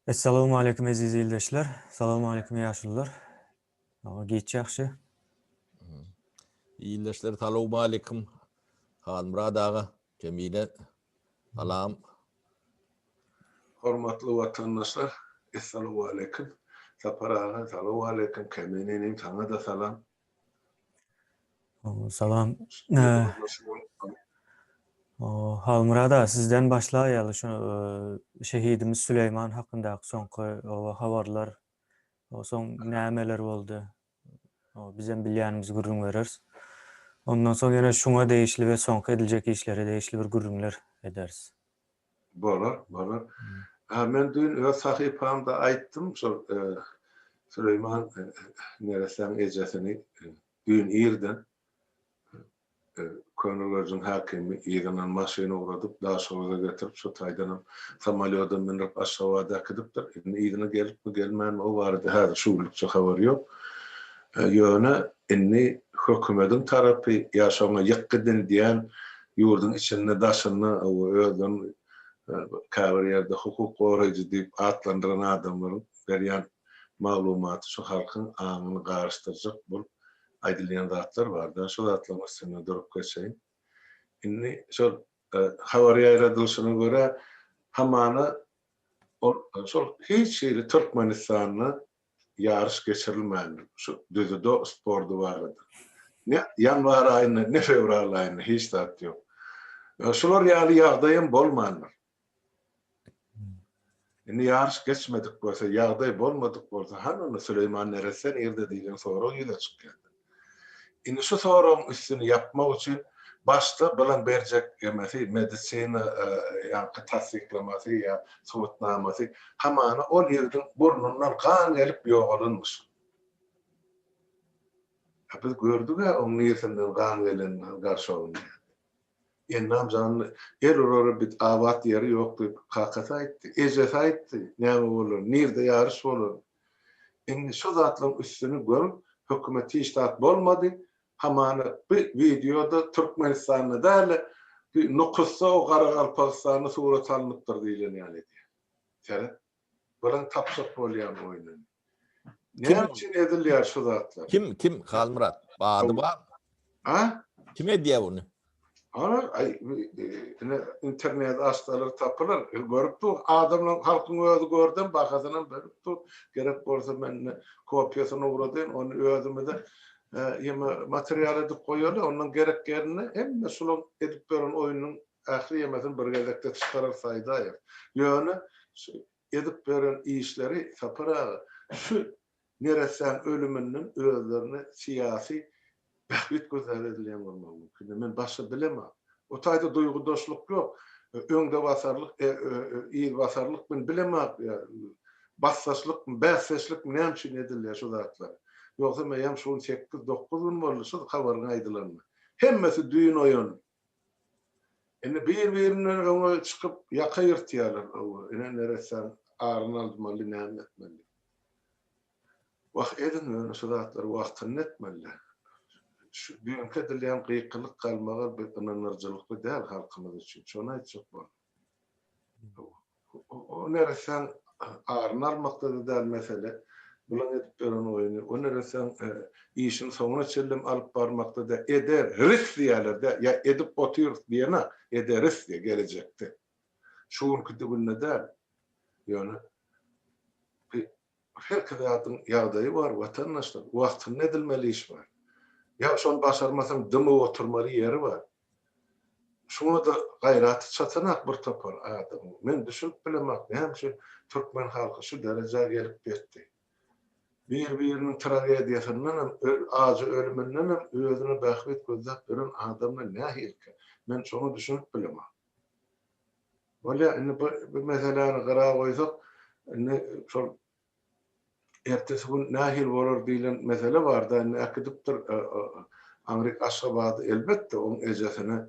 Assalamu alaikum aziz ildeşler. Assalamu alaikum yaşlılar. Geç yaxşı. İyileşler talamu aleyküm. Han Murad ağa, Cemile, salam. Hormatly vatandaşlar, assalamu aleyküm. Sapara ağa, salamu aleyküm. Keminenin sana da salam. Salam. Halmurada sizden başlayalı şu şehidimiz Süleyman hakkında soňky habarlar, soň nämeler boldy? Bizem bilýänimiz gurrun berers. Ondan soň ýene şuňa değişli we soňky ediljek işlere değişli bir gurrunlar ederiz. Bolar. Men dün öz sahipamda aýtdym, şol Süleyman neresen ejesini dün ýerden Konulojun hakimi ýygynan maşyna uradyp daşoga getirip şu taýdan samolyotdan minip aşağı dakıdypdyr. Ýygyna gelip gelmän o barada häzir şuwlukça habar ýok. Ýöne inni hökümetiň tarapy ýaşaňa ýykdyn diýen ýurdun içinde daşyny özüň käbir ýerde hukuk goraýjy diýip atlandyran adamlaryň berýän maglumaty şu halkyň aňyny garşdyrjak bol aýdylýan zatlar bar da, şol zatlar üstüne durup geçeýin. Inni şol habar ýaradylşyna göre hamany şol hiç ýeri Türkmenistanyny ýarış geçirilmändir. Şu düzüde spordu bardy. Ne yanvar aýyny, ne fevral aýyny hiç zat ýok. Şolar ýaly ýagdaýym bolmandyr. Inni ýarış geçmedik bolsa, ýagdaý bolmadyk bolsa, hanany Süleyman neresen ýerde diýen soraw ýüze çykýar. Inni şu sorawyň üstüni yapmak üçin başta bilen berjek emesi medisina ýa-da tasdiklamasy ýa sowatnamasy hamany ol ýerden burnundan kan gelip ýogalynmış. Biz gördük ya onun ýersinden kan gelen garşawyny. Ennam janly error bit awat ýeri ýok diýip kakata aýtdy. Ejes aýtdy. Näme bolar? Nirde ýarış bolar? Inni şu zatlaryň üstüni görüp hökümeti iştahat bolmady. Hamany bir videoda Türkmenistanyny däle nukussa o Garagalpakistanyny surat alınıpdyr diýilen ýaly. Şerat. Bolan tapşyk bolýan oýnan. Näme üçin edilýär şu zatlar? Kim Halmurat? Bady bar. Ha? Kim edýär bunu? İnternet açsalar tapılar. Görüp dur adamlar halkın özü gördüm bakasından berip dur. Gerek bolsa men kopyasyny uğradyn onu özüme de materyal edip koýarlar. Ondan gereklerini hem şolun edip beren oýunyň ähli ýemesini bir gezekde çykarar saýda ýa. Ýöne edip beren işleri sapara şu neresen ölümünden özlerini siyasi bahbit gözler edilýän bolmagy mümkin. Men başa bilemem. O taýda duýgudaşlyk ýok. Öňde basarlyk, ýer basarlyk men bilemem. Bassaçlyk, bässeçlik näme üçin edilýär şu zatlar. Ýoksa men ýam şol 8-9 gün boldy şu habaryny aýdylanma. Hemmesi düýün oýun. Ene bir-birinden öňe çykyp ýaka ýyrtýarlar. Ene neresen arnalmaly näme etmeli. Wagt edin şu zatlar wagtyny etmeli. Şu düýünke edilýän gıykylyk galmaga bir ynanyrjylykly däl halkymyz üçin. Şonu aýtjak bol. O neresen arnalmakda däl mesele. Bulan edip beren oýuny. O neresen işin soňuna çellim alyp barmakda da eder risk diýerler de ýa edip otyr diýene eder risk diýe gelecekde. Şuň kütübünde däl. Ýöne her kadatyň ýagdaýy bar watandaşlar. Wagtyny edilmeli iş bar. Ya şonu başarmasan dymy oturmaly ýeri bar. Şunu da gaýraty çatanak bir tapar adam. Men düşünüp bilemek, hem şu Türkmen halky şu derejäge gelip betdi. Bir-biriniň tragediýasynyň acı ölümünden özüne bahbet gözläp beren adamlar nähirke. Men şonu düşünüp bilemek. Wala indi bu meselany gara goýsak, indi şol ertesi gün nahil bolar diýilen mesele bar da näkidipdir Amerika aşabady elbetde oň ejesini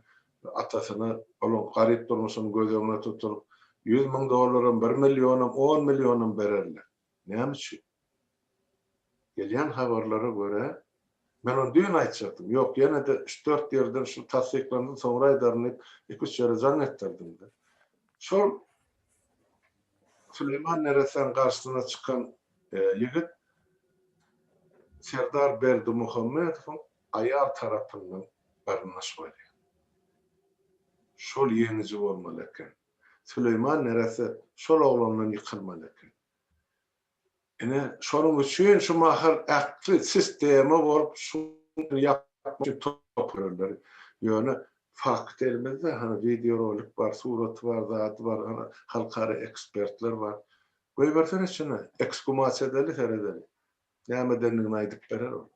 atasyny olan garyp durmuşyny göz öňüne tutup $100,000, $1 milyon, $10 milyon bererler. Näme üçin? Gelýän habarlara göre men onu düýün aýtjakdym. Ýok, ýene de 3-4 ýerden şu tasdiklandy, soňra aýdarny 2-3 ýere zannetdirdim de. Şol Süleyman Neresen karşısına çıkan yigit Serdar Berdimuhamedov'un ayar tarafından barınlaşmalı. Şol yenici bolmaly eken. Süleyman Nerese şol oglandan yıkılmaly eken. Ene şonuň üçin şu mahal akly sistemi bolup şunu yapmak topurlar. Ýöne fakt elimizde hani video rolik var, surat var, zat var, hani halkara ekspertler var. Goýbersen içine ekshumasiýa edeli teredeli. Nämedenligini aýdyp berer ol.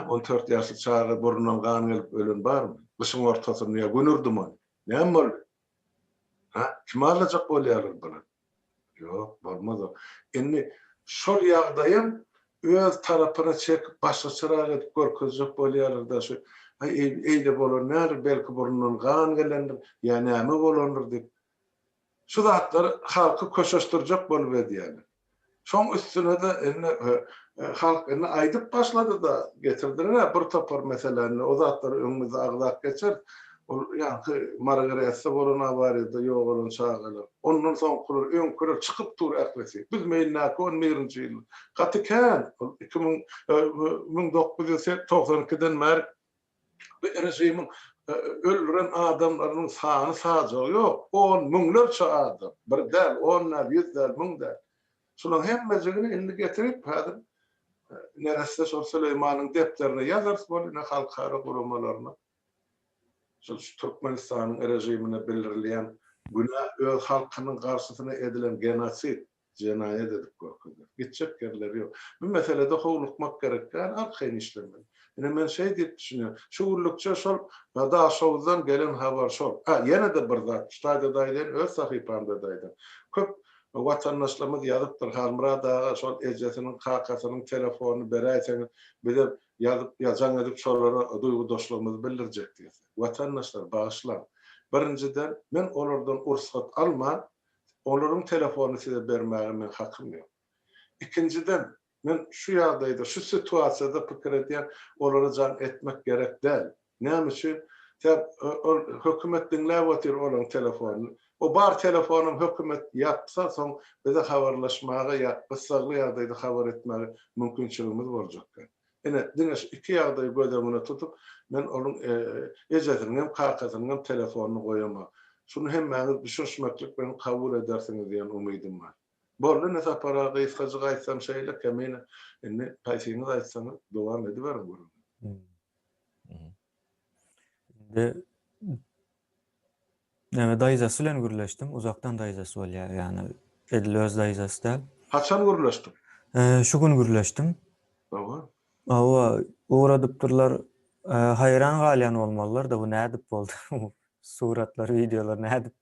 14 ýaşly çaga burnundan gan gelip ölen barmy? Kışyň ortasynda günürdüm onu. Näme boldy? Kim alacak bolýarlar bunu? Yok, bolmaz o. Indi şol ýagdaýym öz tarapyna çekip başga çyrak edip görkezjek bolýarlar da şu eýle bolar, näre belki burnundan gan gelendir, ýa näme bolandyr dip. Şu zatlar halky köşeşdirjek bolup edýärler. Şoň üstüne de halk aýdyp başlady da getirdiler. Bir topar meselelerini o zatlar öňümizde agzak geçer. Ol ýa-ni margaretse bolan abariyda ýok bolan çağalar. Ondan soň kurar öňkürür çykyp dur äklesi. Biz meýilnäki 11-nji ýyl. Gatykan 1992-den bäri rejimiň öldüren adamlarynyň sany sajagy ýok. 10 miňlerçe adam. Bir däl, 10 100 däl, 1000 däl. Şolaryň hemmejigini indi getirip häzir neresi şol Süleymanyň depterine ýazar bolýar halkara guramalarına. Şu Türkmenistanyň rejimine bildirilýän günä öz halkynyň garşysyna edilen genosit, jenaýet edip görkezler. Gitjek yerleri ýok. Bu meselede howlukmak gerekken arkaýyn işlemeli. Ine men şey diýip düşünýär. Şu urlukça şol da şowdan gelen habar şol. Ýene de bir zat ştaýda daýdan öz sahypamda daýdan. Köp watandaşlarymyz ýazypdyr Halmurad aga şol ejesiniň kakasynyň telefonyny beräýseňiz bize ýazyp ýajan edip şolara duýgudaşlygymyzy bildirjek diýär. Watandaşlar bağışlan. Birinciden men olardan ursat alman, olaryň telefonyny size bermäge men hakym ýok. İkinciden men şu ýagdaýda, şu situasiýada pikir edýän olary jan etmek gerek däl. Näme üçin? Hökümet dinläp otur olaryň telefonyny. O bar telefonum hökümet yapsa soň bize habarlaşmaga ýa ysagly ýagdaýda habar etmäge mümkinçiligimiz boljak. Ene diňeş iki ýagdaý gözlemine tutup men onuň ejesiniň hem kakasynyň hem telefonyny goýamam. Şunu hemmäňiz düşünmeklik bilen kabul edersiniz diýen umydym bar. Boldy näse paraga ýetkäjik aýtsam şeýle kemine indi paýsyňyz aýtsaňyz dowam ediberin görün. Näme daýzasy bilen gürleşdim, uzakdan daýzasy bolýar, ýani edil öz daýzasy däl. Haçan gürleşdim? Şu gün gürleşdim. Bawa. Awa uğradypdyrlar, haýran galýan bolmalylar da bu nädip boldy? Suratlar, videolar nädip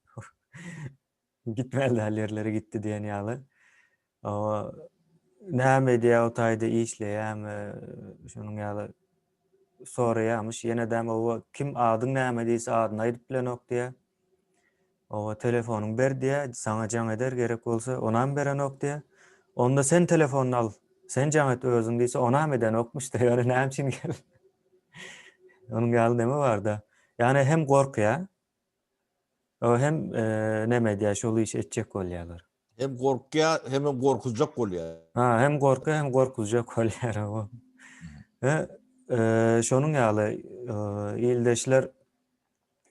gitmeli ýerlere gitdi diýen ýaly. Awa näme diýä o taýda işleýärmi, şonuň ýaly soraýarmyş, ýene-de o kim adyň näme diýse adyny aýdyp bilenok diýä. O telefonuň ber diýä, saňa jaň eder gerek bolsa onam berenok diýä. Onda sen telefonuny al, sen jaň et özüň diýse onam edenokmuş da ýöne näme üçin gel. Onuň ýaly neme bar da. Ýani hem gorkýa, o hem neme diýä şol iş etjek bolýarlar. Hem gorkýa, hem gorkuzjak bolýar. Hem gorka hem gorkuzjak bolýar o. Şonuň ýaly ildeşler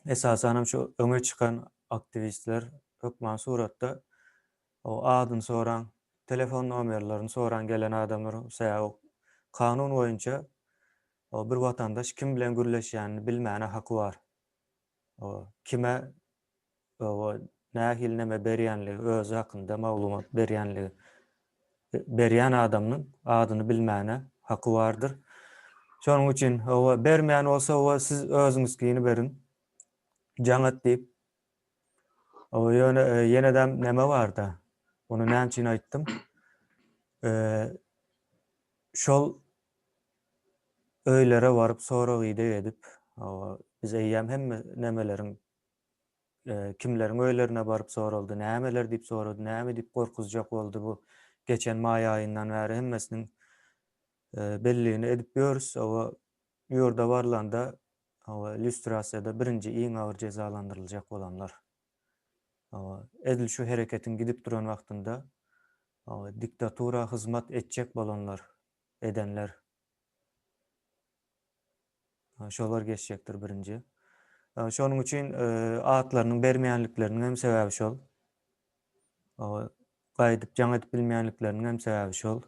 esasan şu öňe çykan aktivistler hökman suratda o adyny soran, telefon nomerlerini soran gelen adamlar o kanun boýunça o bir watandaş kim bilen gürleşýänini bilmäne haky bar. O kime o nähil neme berýänligi, öz hakynda maglumat berýänligi, berýän adamyň adyny bilmäne haky bardyr. Şonuň üçin o bermeýän bolsa o siz özüňizkini berin. Jaňat diýip o ýene-de neme bar da. Onu näme üçin aýtdym? Şol öýlere baryp sorag edip, biz eýýäm hemme nemeleriň kimleriň öýlerine baryp soraldy, nämeler diýip sorady, näme diýip gorkuzjak boldy bu geçen maý aýyndan bäri hemmesiniň belliğini edip ýörüs. O ýurda barlanda lüstrasiýada birinji iň agyr cezalandyryljak bolanlar. Edil şu hareketin gidip duran wagtynda diktatura hizmet etjek bolanlar, edenler şolar geçecektir birinci. Şonuň üçin atlarynyň bermeýänlikleriniň hem sebäbi şol. Gaýdyp jaň edip bilmeýänlikleriniň hem sebäbi şol.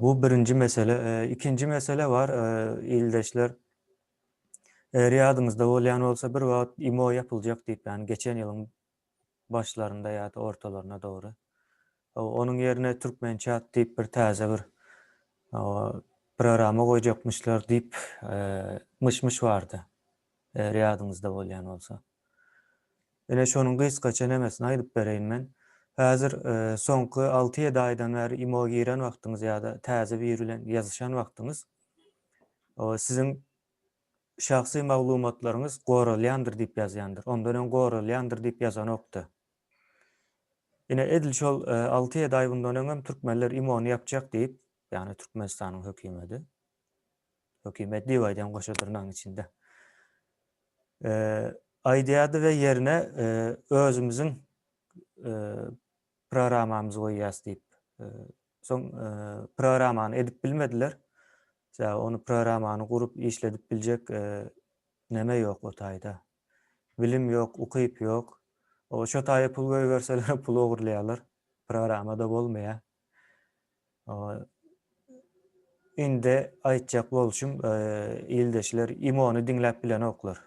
Bu birinci mesele. İkinci mesele var. İldeşler riýadymyzda bolýan bolsa bir wagt IMO yapyljak diýip, yani geçen ýylyň başlarında ýa-da ortalarına dogry. Onun yerine Türkmen Chat diýip bir täze bir programa goýjakmyşlar diýip mış bardy. Riýadymyzda bolýan bolsa. Ene şonuň gysgaça nemesini aýdyp bereýin men. Häzir soňky 6-7 aýdan bäri IMO giren wagtyňyz ýa-da täze bir bilen ýazyşan wagtyňyz siziň şahsy maglumatlaryňyz goralýandyr diýip ýazýandyr. Ondan öň goralýandyr diýip ýazan okdy. Ine edil şol 6-7 aý bundan öňem türkmenler IMO'nu yapjak diýip, ýani Türkmenistanyň hökümeti. Hökümet diýip aýdan goşadyrnaň içinde. Aýdýady we yerine özümiziň programamyzy goýýas diýip. Soň programany edip bilmediler. Onu programany gurup işledip biljek neme ýok o taýda. Bilim ýok, ukyp ýok. Şo taýa pul goýberseler pul ogurlaýarlar. Programada bolmaýar. Inde aýtjak bolşum ildeşler IMO'nu diňläp bilen oklar.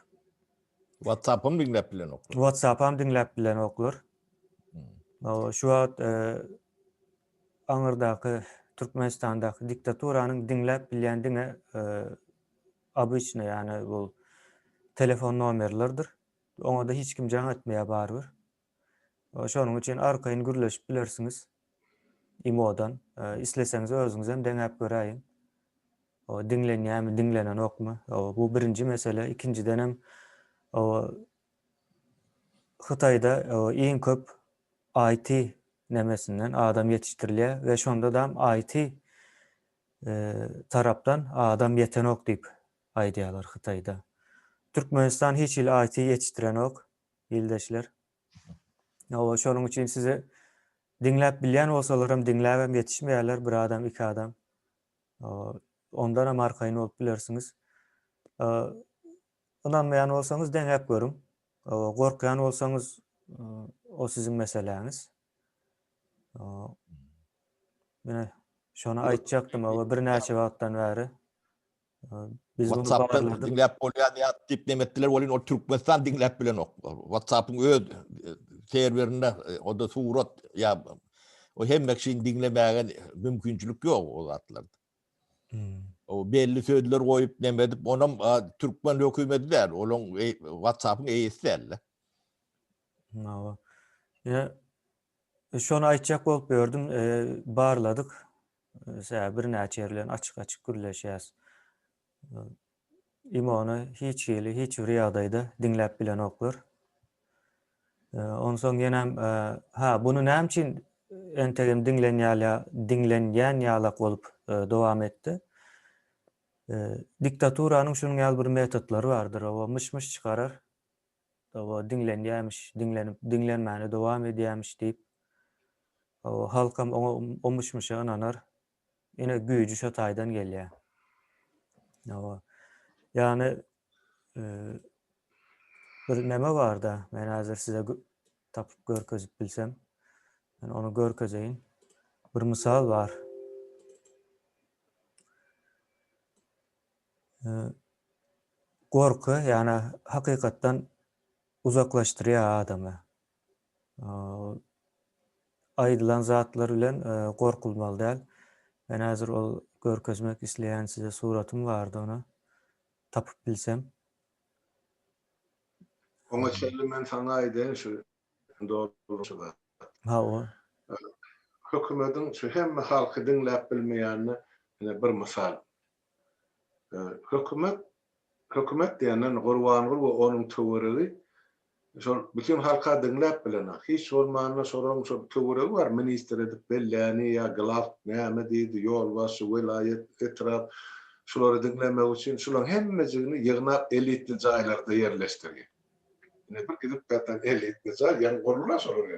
WhatsApp'ım dinlep bilen oklar. WhatsApp'am diňläp bilen oklar. Şu wagt aňyrdaky Türkmenistandaky diktaturanyň diňläp bilýän diňe obyçny, ýani bu telefon nomerlerdir. Oňa da hiç kim jaň etmeýär barbyr. Şonuň üçin arkaýyn gürleşip bilersiňiz. IMO'dan isleseňiz özüňiz hem deňäp göräýin. Diňlenýärmi, diňlenen okmy? Bu birinci mesele. İkinciden hem Hytaýda iň köp IT nemesinden adam yetiştirilýär we şonda da IT tarapdan adam ýetenok diýip aýdýarlar Hytaýda. Türkmenistan hiç il IT yetiştiren ok, ildeşler. Şonuň üçin size diňläp bilýän bolsalar hem diňläp hem yetişmeýärler, bir adam, iki adam. Ondan hem arkaýyn bolup bilersiňiz. Inanmaýan bolsaňyz deňäp görüň. Gorkýan bolsaňyz o siziň meseleňiz. Mene şonu aýtjakdym, bir näçe wagtdan bäri. Biz bunu WhatsApp'tan barladyk. dinlep bolýan ýa diýip demetdiler, bolýan o Türkmenistan dinlep bilen oklar. WhatsApp'yň öz serverinde o da surat ýa o hemmek şeýin dinlemäge mümkinçilik ýok o zatlarda. O belli söýdüler goýup demedip onam Türkmen hökümeti der. Olaň WhatsApp'yň eýesi derler. Şonu aýtjak bolup gördüm, barladyk. Bir näçe ýerlerden açyk gürleşýäs. IMO'nu hiç ýyly, hiç bir ýagdaýda diňläp bilen oklar. Ondan soň ýene bunu näme üçin entegem diňlenýän ýalak bolup dowam etdi. Diktaturanyň şunuň ýaly bir metodlary bardyr. O mış çykarar. O diňlenýärmiş, diňlenmäni dowam edýärmiş diýip halkam o mışa inanar. Ine güýji şo taýdan gelýär. Yani bir neme var da, men hazır size tapıp görkezip bilsem, ben onu görkezeyin. Bir misal var. Korku, yani hakikattan uzaklaştırıyor adamı. Aýdylan zatlar bilen korkulmaly däl. Ben hazır ol görkezmek isleýän size suratym bardy, onu tapıp bilsem. Oňa çelli men sana aýdyn şu dogry. O. Hökümetiň şu hemme halky diňläp bilmeýänine bir misal. Hökümet diýenden Gurbanlyk we onuň töweregi şol bütün halka diňläp bilen. Hiç bolmanda soraň şu töweregi var, minister edip belläni ýa glaf näme diýdi, ýol başy, vilayet, etraf şolary diňlemek üçin şolaryň hemmesini ýygnap elitli jaýlarda ýerleşdirýär. Yine bir gidip beten elitne zay yani gorula sorur.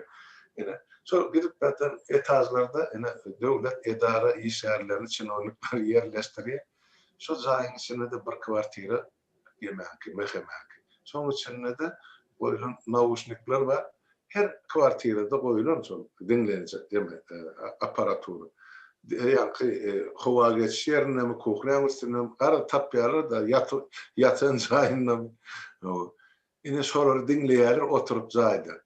Yine so gidip beten etajlarda yine devlet edara işyerlerini çinovnikler yerleştiriyor. So zayın içinde de bir kvartira yemek, mehemek. Son içinde de koyulan nauşnikler var. Her kvartirada koyulan son dinlenecek aparaturu. Yani hava geçiş yerine mi koklayan üstüne mi ara tapyalar da yatın zayınla mı? Yine soruları dinleyenler oturup zaydı.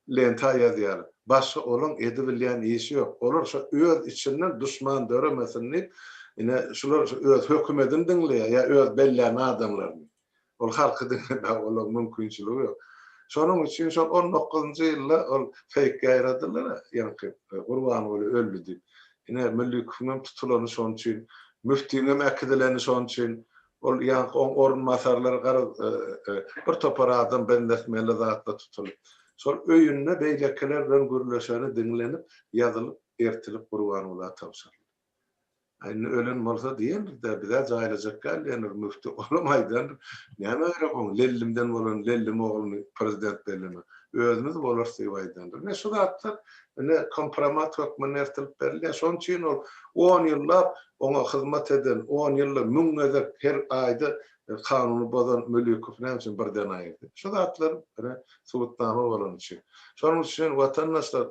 Lenta yazıyor. Başka olan edebilen iyisi yok. Olursa öz içinden düşman döremesin. Yine şular öz hükümetin dinliyor ya öz belleyen adamlarını. Ol halkı dinlemek olan mümkünçülüğü yok. Sonun için son 19. yılda ol fake gayradılar yani kurban öyle öldü. Yine milli hükümet tutulanı son için, müftinin ekidileni son için, ol yani orun masarları bir topar adam bendesmeli zatla tutulup. Sol öyünne beylekelerden gürleşeni dinlenip, yazılıp, ertilip kurban ola tavsar. Aynı ölen malsa diyen de bir daha zayılacak gelyenir müftü olamaydan. Yani öyle bu lellimden olan lellim oğlunu prezident bellimi. Özümüz olur sivaydandır. Ne şu da atlar ne kompromat hükmünü ertilip belli. Son için 10 yıllar ona hizmet eden 10 yıllar müngedek her ayda kanunu bozan mülkü falan için birden ayırdı. Şu da atlar suğutnama olan için. Son için vatandaşlar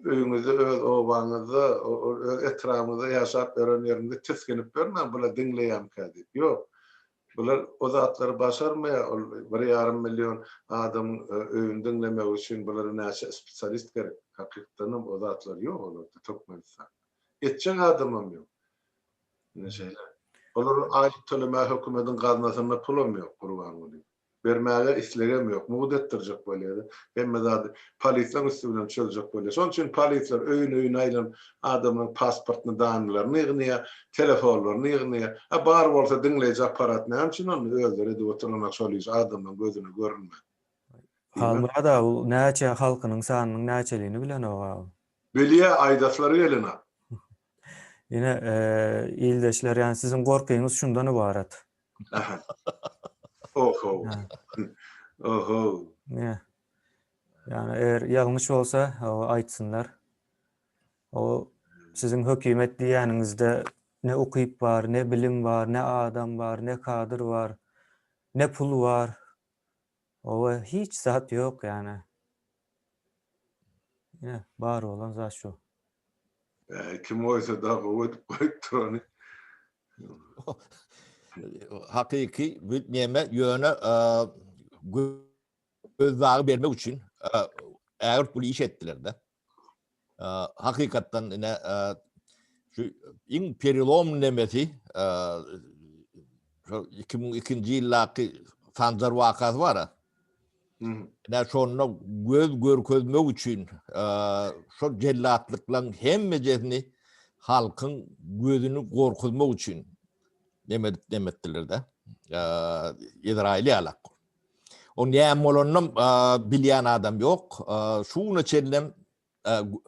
öyüňizde, öz obaňyzda, öz etrafyňyzda ýaşap ören ýerinde tiskinip görmän, bular dinleýän kädi. Ýok. Bular o zatlary başarmaýar, 1,5 milyon adam öýünde dinlemek üçin bulara näçe spesialist gerek. Hakykatan o zatlar ýok olarda, Türkmenistan. Etjek adamam ýok. Ne şeyler. Olar aýdyp tölemä hökümetin gaznasyna pulam ýok, gurban bolayım. Vermäge islegem ýok, muğd etdirjek bolýar. Hemme zady polisiýa üstünden çöljek bolýar. Şoň üçin polisiýa öýün aýlan adamyň pasportyny danlaryny ýygnaýar, telefonlaryny ýygnaýar. Bar bolsa dinleýäjek aparat näme üçin onu öldüredi oturan şolýys adamyň gözüne görünmez. Halmurada bu näçe halkynyň sanynyň näçeligini bilen o. Belýe aýdaşlary gelene. Yine ildeşler yani sizin gorkyňyz şundan ibaret. Oho. Oho. Ne? Yani eğer yanlış olsa o aytsınlar. O sizin hökümet diýäningizde ne okuyup var, ne bilim var, ne adam var, ne kadir var, ne pul var. O hiç zat yok yani. Ne bar olan zat şu. Kim oysa da koyup durany. Hakiki bütneme yöne gözdağı vermek için eğer bu iş ettiler de hakikaten yine şu imperialom nemesi 2002 yıldaki Sancar vakası var ya ne sonra göz görkezmek için şu cellatlıkla hem mecesini halkın gözünü korkutmak için demettiler de İsrail'i alak. O niyem olanım bilyen adam yok. Şunu çellem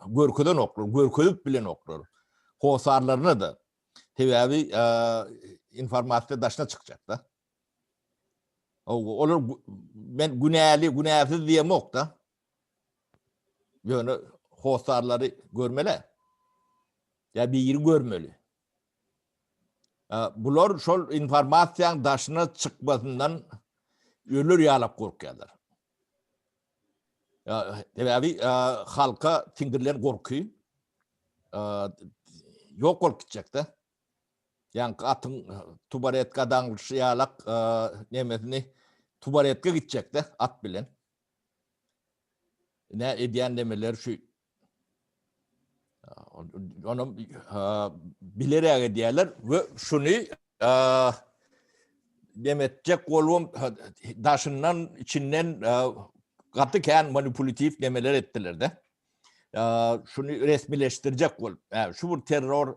görküden okur, görkülüp bilen okur. Hosarlarına da tevavi informasyon daşına çıkacak da. Olur ben günahsız diyem yok da. Yani hosarları görmeli. Ya bir yeri görmeli. Bular şol informasyon daşına çıkmasından ölür yalap korkuyorlar. Tabii halka tingirler korkuyor. Yok korkacak da. Yani atın tubaret kadar yalak nemesini tubaretle gidecek de at bilen. Ne ediyen demeler şu. Onu bilerek ediyorlar ve şunu demetecek olum daşından içinden katıken manipülatif demeler ettiler de. Şunu resmileştirecek ol. Şu bir terör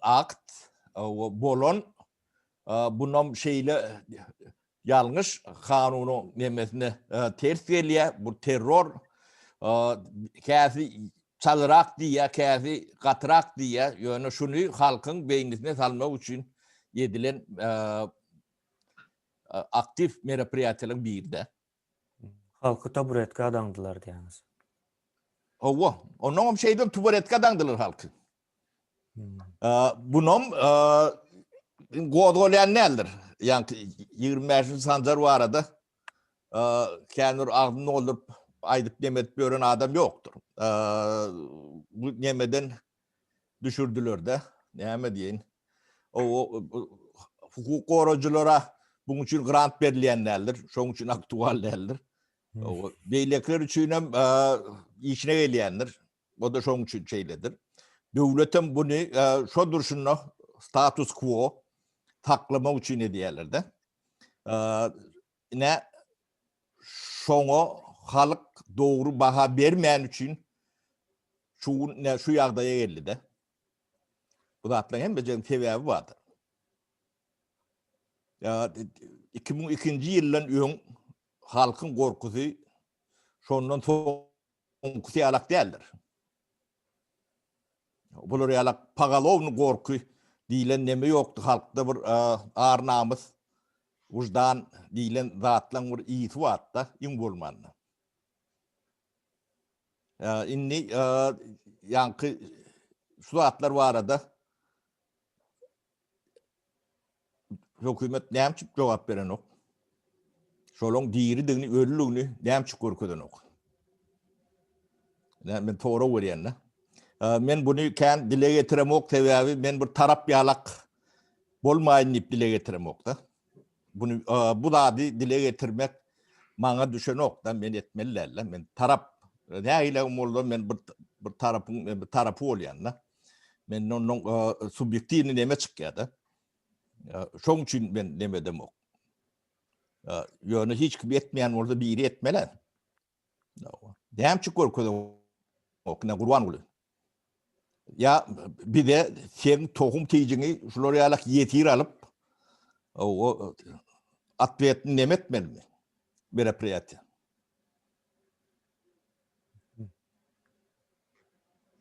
akt bolon bunun şeyle yanlış kanunu demesine ters geliyor. Bu terör kâfi çalırak diye, kâfi katırak diye yani şunu halkın beynisine salmak için yedilen aktif merapiyatelyň birinde. Halky taburetke adaňdylar diýäňiz. Owa, onuň şeýdem tuburetke adaňdylar halky. Bunom godgolyan nädir? Yani 25. sancar var arada kendir ağzını olup aydıp demet bören adam yoktur. Bu nemeden düşürdüler de. Neme deyin? O hukuk koruculara bunun için grant verilenlerdir. Şonun için aktuallerdir. O beylekler için hem işine geleyendir. O da şonun için şeyledir. Devletin bunu şu duruşunu status quo taklama için ediyorlar da. Ne şoňa halk doğru baha bermeýän üçin şu ýagdaýa geldi de. Bu da atlan hem bejem sebebi vardı. 2002-nji ýyldan öň halkyň gorkusy şondan soňky ýalak däldir. Bular ýalak Pagalowny gorku diýilen neme ýokdy. Halkda bir ar namys, wujdan diýilen zatlaň bir ýyty barda, iň bolmandy. Inni ýanky şu zatlar barada hökümet näme jogap beren ok. Şoloň diýridigini, ölüligini näme görkeden ok. Men toğra berýän. Men bunu kän dile getiremok sebäbi men bir tarap ýalak bolmaýyn diýip dile getiremok da. Bunu bu da dile getirmek maňa düşen ok da men etmeliler. Men tarap näile umurda men bir tarapy bolýan da. Men onuň subjektiwni näme çykýar da. Şoň üçin men näme demok. Ýöne hiç kim etmeýän orada biri etmeli. Näme görkeden ok ne gurwan boly. Ya bir de sen tohum teyicini şular ýalak yetir alıp o atletini nemetmeli mi? Merapiyatı.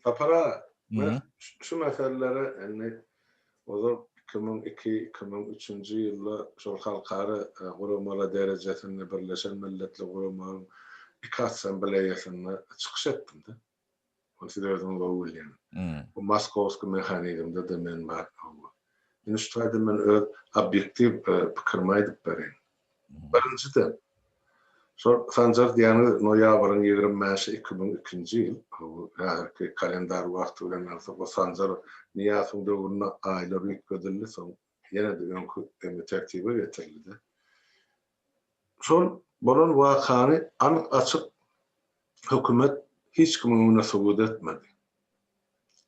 Tapara şu meseleleri yani o da 2002-2003 ýylda şol halkary guramalar derejesinde Birleşen Milletler Guramagyň iki assambleýasyna çykyş etdim de. Onu size özüm gowulýan. Bu Moskowski mexanizmde de men bar. Ýene şu taýda men öz objektiv pikirimi aýdyp berýän. Birinçiden şol sanjar diýany noýabryň 25-i 2002-nji ýyl häzirki kalendar wagty bilen alsak o sanjar Niýasyň döwrüne aýlar ýetgedildi, soň ýene de öňkü tertibe getirildi. Şol bolan wakany anyk açyk hökümet hiç kimi ona subut etmedi.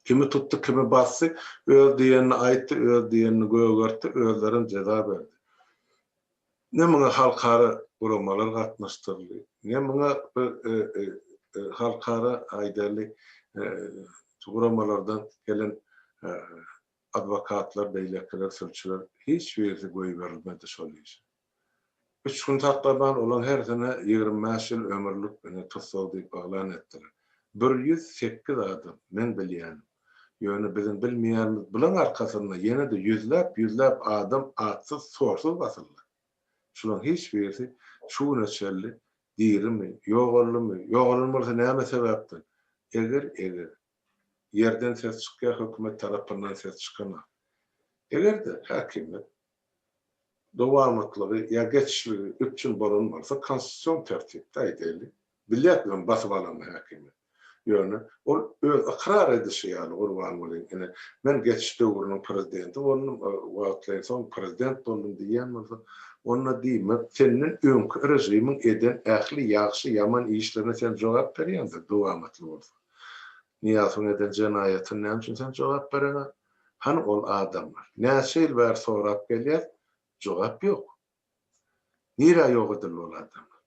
Kimi tuttu, kimi bassy, öz diýenini aýtdy, öz diýenini gögerdi, özlerin ceza berdi. Näme halkary guramalar gatnaşdyrdy, näme halkary aýdarly guramalardan gelen advokatlar, beýlekler, sözçüler hiç birisi goý berilmedi şol iş. 3 gün taklaban olan her sene 25 ýyl ömürlük tutsaw diýip baglan etdiler. 108 adam men bilýän. Ýöne bizim bilmeýänimiz bulan arkasynda ýene de yüzläp adam atsyz, sorsuz basyldy. Şulan hiç birisi şu neçeli diýirmi, ýogalmy, ýogalmasa näme sebäpden? Eger yerden ses çykýar, hökümet tarapyndan ses çykana. Eger de häkimet dowamlyklygy ýa geçişligi 3 ýyl bolan bolsa konstitusiýon tertipde aýdýarly. Bilýär bilen basyp alan häkimet. Ýöne ol öz ikrar edişi ýaly gurban bolan. Ene men geçiş döwrüniň prezidenti boldum, wagtlaýan soň prezident boldum diýen bolsa, onda diýmek senin öňkü rejimiň eden ähli ýaxşy ýaman işlerine sen jogap berýändir, dowamly bolsa. Niýasyň eden jenaýatyny näme üçin sen jogap berýän? Han ol adamlar. Näçe ýyl bäri sorap gelýär? Jogap ýok. Nire ýok edildi ol adamlar?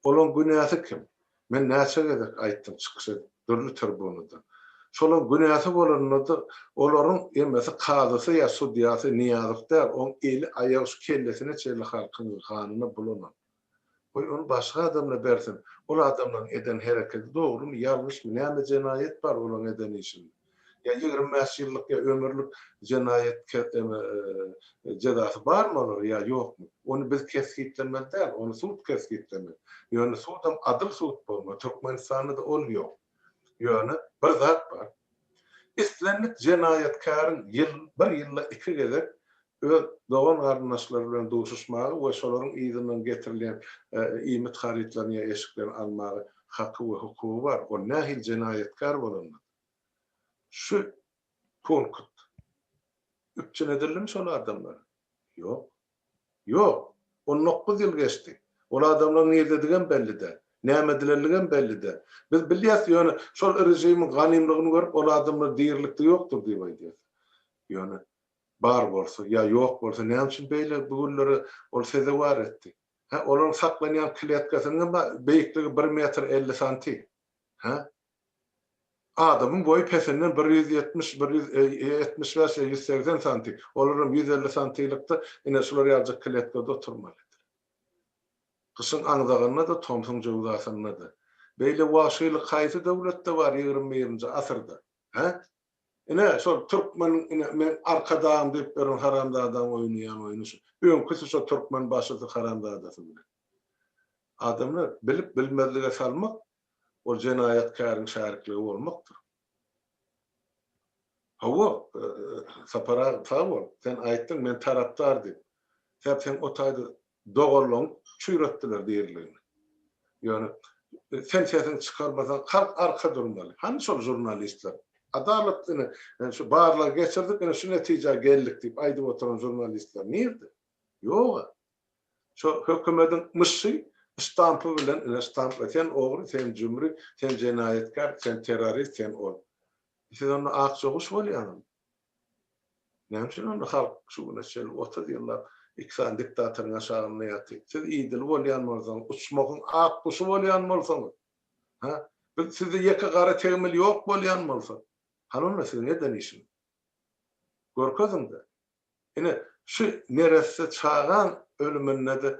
Olan günäsi kim? Men näçe gezek aýtdym çykyşy dürli tribunada. Şolan günäsi bolanyny da olaryň emmesi kadysy ýa sudiýasy niýazykda on eli aýagy kellesine çeli halkyň ganyny bulanan. Onu başga adamla bersin. Ol adamlaryň eden hereketi dogrymy, ýalňyşmy, näme jenaýet bar olan eden işinde. Ya 25 yıllık ya ömürlük cinayet cezası var mı olur ya yok mu? Onu biz keskitlemez değil, onu suud keskitlemez. Yani suudum adil suud bolma. Türkmenistan'da da oluyor. Yani bir zat var. İslenlik cinayetkarın bir yılla iki gezek doğan arnaşlar bilen duşuşmağı ve şoların izinden getirilen imet haritlerini eşiklerini almağı hakkı ve hukuku var. O nahil cinayetkar bolanlar. Şu konkut. Üpçün edilmiş o adamlar. Yok. Yok. 19 yıl geçti. O adamların nerede digen belli de. Näme edilerligen belli de. Biz bilýäs ýöne şol rejimin ganymlygyny görüp o adamlar diýerlikde ýokdur diýip aýdýar. Ýöne bar bolsa ya ýok bolsa näme üçin beýle bugünleri ol seze war etdi. Ha olaryň saklanýan kletkasynyň beýikligi 1 metr 50 santi. Ha? Adamın boyu pesinden 170 175 180 santi. Olaryň 150 santilikde ine şolar ýaljak kletkada oturmaly. Kışın anzagynda da Thompson jowdasyna da. Beýle waşylyk haýsy döwletde bar 20-nji asyrda. Ha? Ine şol Türkmen ine men arkadam diýip berin haramda adam oýnaýan oýnuş. Öňkü şol Türkmen başysy haramda adasy bilen. Adamlar bilip bilmezlige salmak o cinayetkaryň şäherligi bolmakdyr. Hawa sapara tawol sen aýtdyň men taraptar diýip. Sen o taýda dogorlaň çüýretdiler diýerler. Ýöne sen sesini çykarmasan halk arka durmaly. Hani şol jurnalistler adaletini şu barlar geçirdik ene şu netije geldik diýip aýdyp oturan jurnalistler nerede? Ýok. Şu hökümetin mışy stampy bilen stamplatan ogry sen jümri, sen jenayetkar, sen terrorist, sen ol. Sen onu akçoğuş bolýan. Näme üçin onu halk şu näçe 30 ýyllar iksan diktatorun aşağına yatı. Siz iýdil bolýan bolsaň, uçmagyň ak kuşy bolýan bolsaň. Ha? Sizde ýeke gara tegmil ýok bolýan bolsa. Hanonda siz neden işin? Görkezinde. Ine şu neresi çağan ölümünde de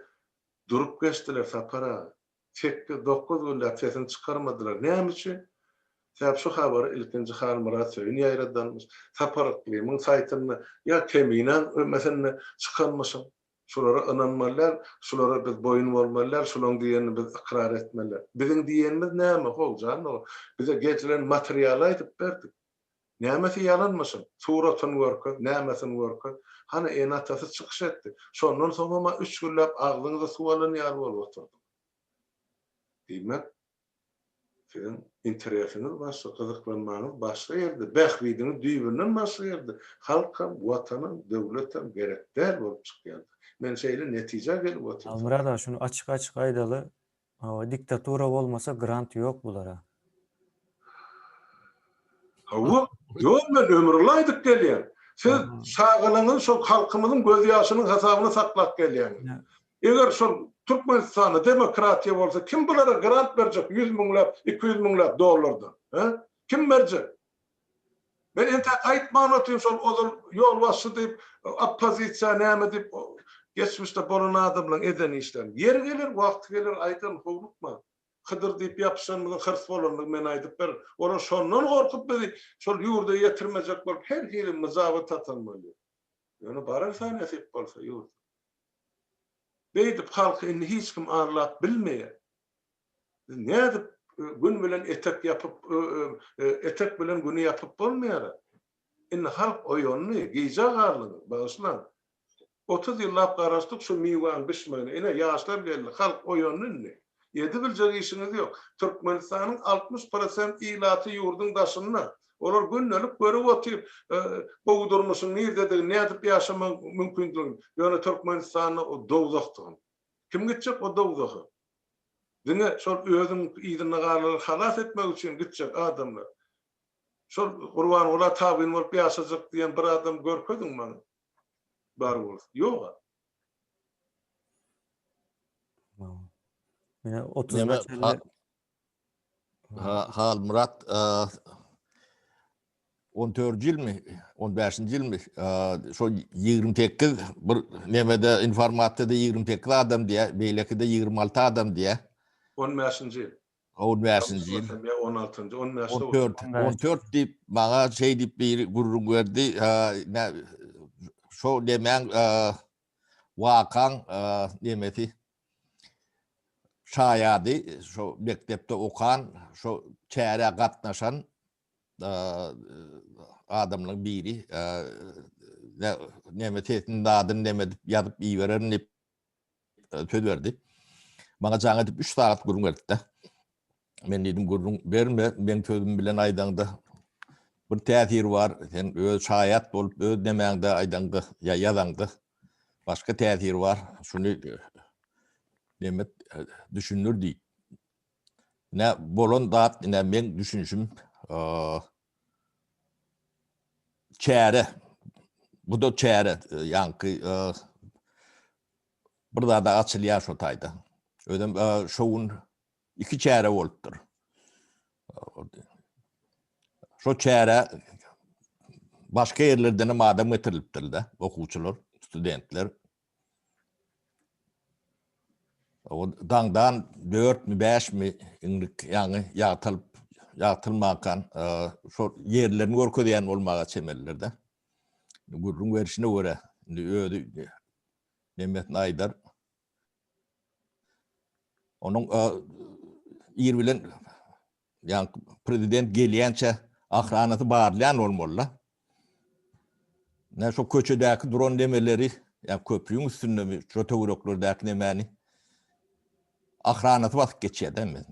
durup geçtiler sapara. 8-9 gündür sesini çıkarmadılar. Näme üçin? Sebäp şu habary ilkinji Halmurat söýün ýaýradanmyş. Saparaklygyň saýtyny ýa keminen meselen çykanmyşyň. Şolara inanmalylar, şolara biz boyun bolmalylar, şolaryň diýenini biz ikrar etmeliler. Biziň diýenimiz näme? Hojan o bize getiren material aýdyp berdik. Nämesi ýalanmaşyň? Suratyny görkün, nämesini görkün. Hani enatasy çykyş etdi. Şondan soňra 3 günläp aglyňyza suwalan ýar bolup oturdy. Diýmek sizin interesiniz başka, kızıklanmanız başka yerde. Behvidiniz düýbünden başka yerde. Halkam, watanam, döwletem gerekler bolup çykýar. Men şeýle netije gelip oturdy. Almurad aga şunu açık aýdaly. Diktatura bolmasa grant ýok bulara. Hawa, ýok men ömürli aýdyp gelýän. Siz şagylyňyz şol halkymyzyň göz ýaşynyň hesabyny saklap gelýän. Eger şol Türkmenistan'da demokratiya bolsa kim bulara grant berjek 100 miňlap, 200 miňlap dollardan? Ha? Kim berjek? Ben ente aýtman otyrym şol ýol başçy diýip oppozisiýa näme diýip geçmişde bolan adamlaryň eden işlerini. Yer gelir, wagt gelir aýdan howlukma. Hydyr diýip ýapşanlygy hyrs bolanlygy men aýdyp ber. Olar şondan gorkup bizi şol ýurda ýetirmejek bolup her hili myzabat atanmaly. Ýöne barar sanasip bolsa ýurt. Beýdip halky indi hiç kim arlap bilmeýär. Nädip gün bilen etek ýapyp etek bilen güni ýapyp bolmaýar. Indi halk oýonyny giýjak arlygy başlan. 30 ýyllap garaşdyk şu miwan bişmeni. Ine ýaşlar geldi. Halk oýonyny ýedi biljek işiniz ýok. Türkmenistanyň 60% ilaty ýurduň daşynda. Olar günnelik görüp oturup bowdurmuşyň nerede nädip ýaşamak mümkinligi. Ýöne Türkmenistanyň o dowzakdygy. Kim gitjek o dowzaky? Diňe şol özüň ýygyny galyp halas etmek üçin gitjek adamlar. Şol Gurban ola tabyn bolup ýaşajak diýen bir adam görkezdiňmi? Bar bol. Ýok. Mine 30 Halmurat 14 yıl mı, 15 yıl mı? Şu 28 bir nemede informasyada 28 adam diye, beyleki de 26 adam diye. 15-nji ýyl. 15-nji ýyl. 16-njy 15-de 14 diýip maňa şey diýip bir gurrun berdi. Şo demäň wakaň nemeti şaýady, şo mektepde okan, şo çäre gatnaşan adamlaryň biri nemetetiniň adyny demedip ýazyp iýbererin dip söz berdi. Maňa jaňa dip 3 saat gurrun berdi de. Men dedim gurrun berme, men sözüm bilen aýdaňda bir täsir bar. Sen öz şaýat bolup öz demäňde aýdaňdy, ýazaňdy. Başga täsir bar. Şunu demet düşünür diýip. Ne bolon dat, ne men düşünşüm çäre. Bu da çäre ýanky bir da açylýar şo taýda. Ödem şowun 2 çäre bolupdyr. Şo çäre başga ýerlerden hem adam getirilipdir de, okuwçylar, studentler. O daňdan 4 mi 5 mi inlik ýaňy ýatylmakan şo ýerlerini görkezýän bolmaga çemelerde. Gurrun berişine görä öýdi Mehmet Naydar. Onuň ýer bilen ýa prezident gelýänçe ahranaty barlayan bolmaly. Ne şo köçedäki duran demeleri, ýa köprüň üstünde mi, şo töwereklerdeäki nemeni ahranaty basyp geçýär demi?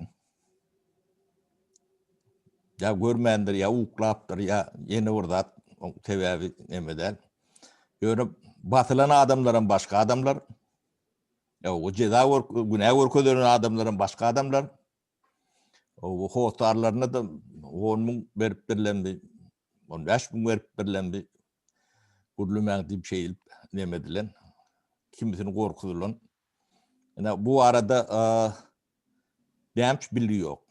Ya görmendir, ya uklapdyr, ya ýene urdat, o sebäbi nemeden. Görüp batylan adamlaryň başga adamlar, ya o jeza günä görkezýän adamlaryň başga adamlar, o hotarlaryna da 10.000 berip berilendi, 15.000 berip berilendi. Gurlumäň diýip şeýilip nemedilen, kimisini gorkudylan. Yani bu arada näme bilgi ýok.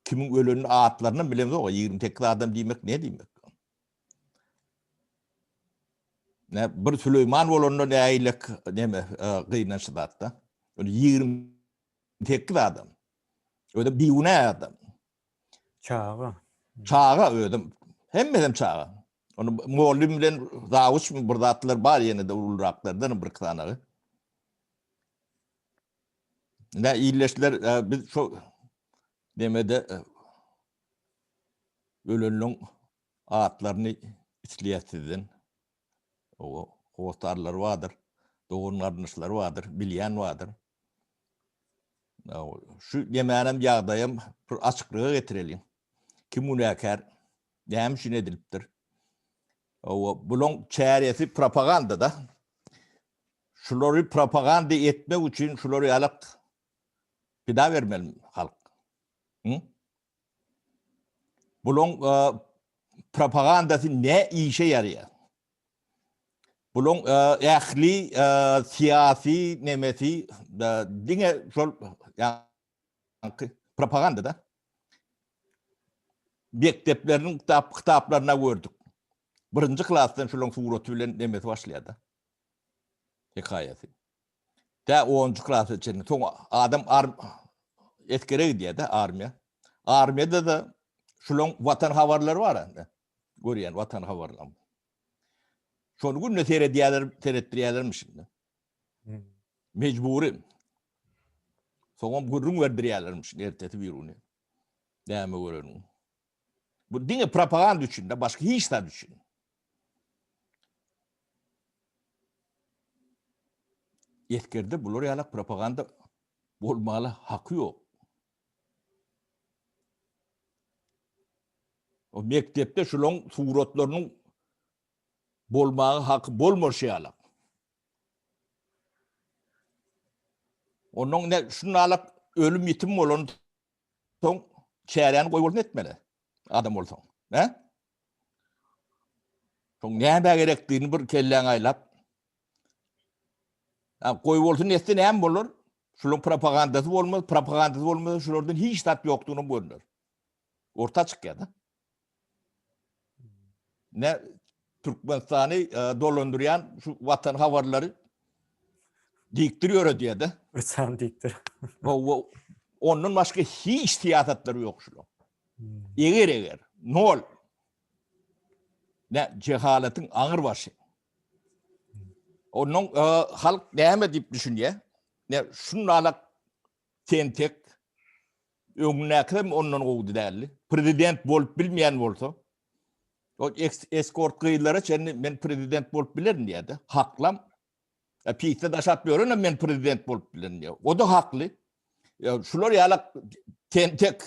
Kimin ölenini atlaryny bilemez o 28 adam diýmek ne diýmek? Ne bir Süleyman bolandan näýlik neme gynançydatda. 28 adam. Öde biwne adam. Çağa ödüm. Hemmeden çağa. Onu muallim bilen zawuç bir zatlar bar ýene de ulraklardan bir kanagy. Ne iyileşler biz şu demede ölenlerin atlarını isliyatidin o hotarlar vardır, doğumlarınızlar vardır, bilyen vardır. Şu yemeğinem yağdayım açıklığa getirelim. Kim münakar, neyem şun ediliptir. Bunun çaresi propaganda da. Şuları propaganda etmek için şuları alıp pida vermeli halk. Bunun propagandası ne işe yarıyor? Bunun ehli siyasi nemesi dine şol propaganda da mekteplerinin kitaplarına gördük. Birinci klasdan şolun sureti bilen nemesi başladı. Hikayesi. Da 10. klas için soň adam etkere gidiyor da armiya. Armiyada da şolun vatan havarları var anda. Görýän vatan havarları. Şonu günne seyretdirýärlermi şimdi? Mecburi. Soňam gurrun berdirýärlermi şimdi ertesi biruni. Näme görenin? Bu dine propaganda üçin de başka hiç de düşün. Yetkerde bular ýalak propaganda bolmaly haky ýok. O mektepde şolon suratlarynyň bolmagy haky bolmaşy ýalak. Onuň ne şunalak ölüm ýetim bolan soň çäräni goýup etmeli. Adam bolsaň, he? Soň näme gerekdigini bir kelläň aýlap. Goýup bolsa näme näme bolar? Şolun propagandasy bolmaz, şolardan hiç tat ýokdugyny görünür. Orta çykýar da. Ne Türkmenistany dolandyrýan şu watan habarlary diktir ýöre diýdi. Uçan diktir. O Onun başka hiç siyasetleri yok şu. Eger nol. Ne cehaletin ağır başı. Onun halk näme dip düşünýär? Ne şunlak tentek öňündäki ondan gowdy däli. Prezident bolup bilmeýän bolsa, o eskort gyýlara çenni men prezident bolup bilerim diýdi. Haklam. Piyte daşap ýören men prezident bolup bilerim diýär. O da hakly. Ya şular ýalak tentek